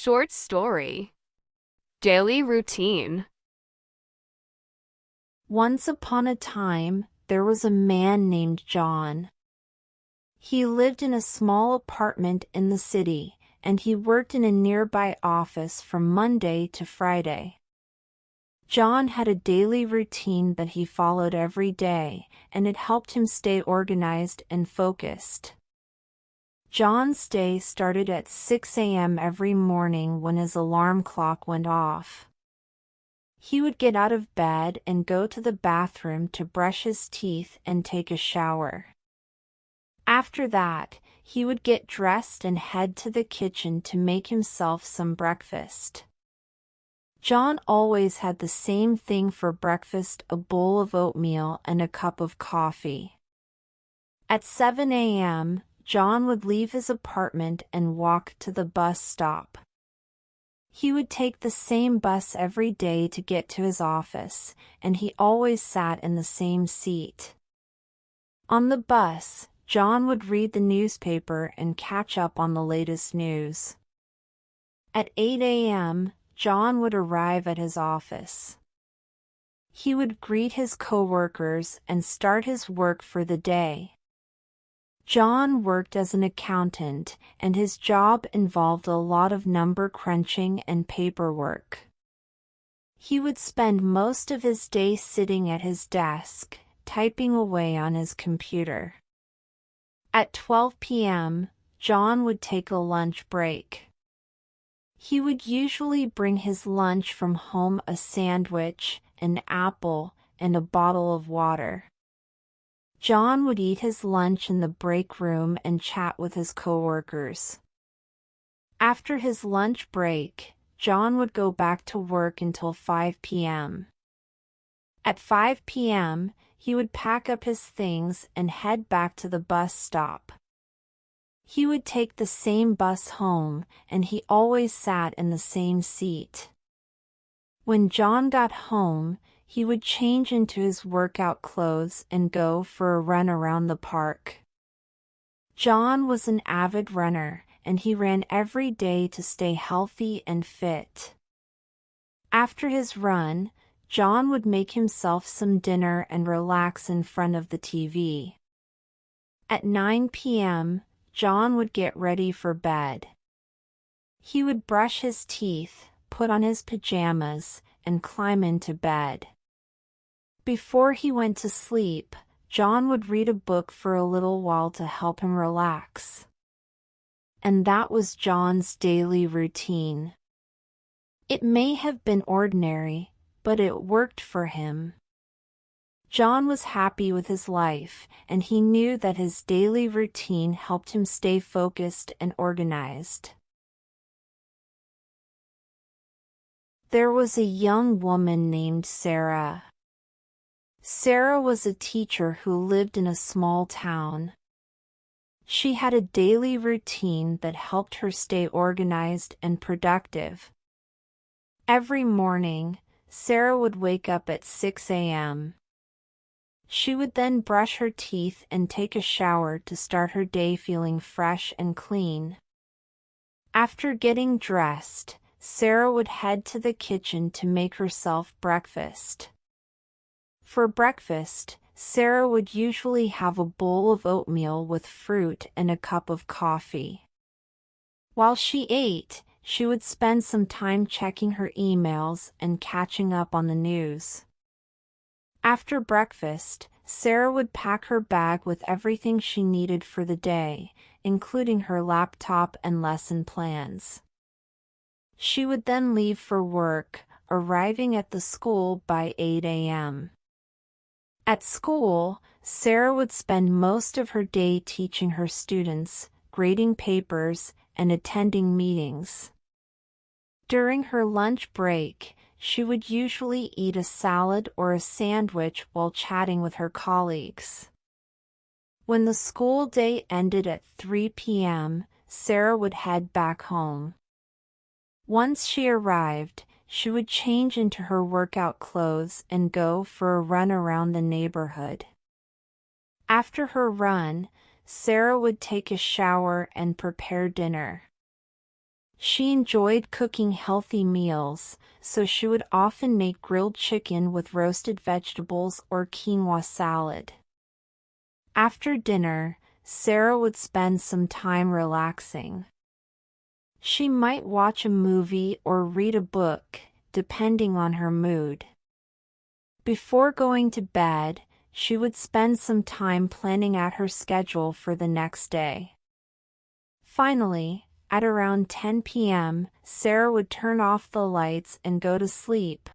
Short story. Daily routine. Once upon a time, there was a man named John. He lived in a small apartment in the city, and he worked in a nearby office from Monday to Friday. John had a daily routine that he followed every day, and it helped him stay organized and focused. John's day started at 6 a.m. every morning when his alarm clock went off. He would get out of bed and go to the bathroom to brush his teeth and take a shower. After that, he would get dressed and head to the kitchen to make himself some breakfast. John always had the same thing for breakfast: a bowl of oatmeal and a cup of coffee. At 7 a.m., John would leave his apartment and walk to the bus stop. He would take the same bus every day to get to his office, and he always sat in the same seat. On the bus, John would read the newspaper and catch up on the latest news. At 8 a.m., John would arrive at his office. He would greet his coworkers and start his work for the day. John worked as an accountant, and his job involved a lot of number crunching and paperwork. He would spend most of his day sitting at his desk, typing away on his computer. At 12 p.m., John would take a lunch break. He would usually bring his lunch from home: a sandwich, an apple, and a bottle of water. John would eat his lunch in the break room and chat with his coworkers. After his lunch break, John would go back to work until 5 p.m. At 5 p.m., he would pack up his things and head back to the bus stop. He would take the same bus home, and he always sat in the same seat. When John got home, he would change into his workout clothes and go for a run around the park. John was an avid runner, and he ran every day to stay healthy and fit. After his run, John would make himself some dinner and relax in front of the TV. At 9 p.m., John would get ready for bed. He would brush his teeth, put on his pajamas, and climb into bed. Before he went to sleep, John would read a book for a little while to help him relax. And that was John's daily routine. It may have been ordinary, but it worked for him. John was happy with his life, and he knew that his daily routine helped him stay focused and organized. There was a young woman named Sarah. Sarah was a teacher who lived in a small town. She had a daily routine that helped her stay organized and productive. Every morning, Sarah would wake up at 6 a.m. She would then brush her teeth and take a shower to start her day feeling fresh and clean. After getting dressed, Sarah would head to the kitchen to make herself breakfast. For breakfast, Sarah would usually have a bowl of oatmeal with fruit and a cup of coffee. While she ate, she would spend some time checking her emails and catching up on the news. After breakfast, Sarah would pack her bag with everything she needed for the day, including her laptop and lesson plans. She would then leave for work, arriving at the school by 8 a.m. At school, Sarah would spend most of her day teaching her students, grading papers, and attending meetings. During her lunch break, she would usually eat a salad or a sandwich while chatting with her colleagues. When the school day ended at 3 p.m., Sarah would head back home. Once she arrived, she would change into her workout clothes and go for a run around the neighborhood. After her run, Sarah would take a shower and prepare dinner. She enjoyed cooking healthy meals, so she would often make grilled chicken with roasted vegetables or quinoa salad. After dinner, Sarah would spend some time relaxing. She might watch a movie or read a book, depending on her mood. Before going to bed, she would spend some time planning out her schedule for the next day. Finally, at around 10 p.m., Sarah would turn off the lights and go to sleep,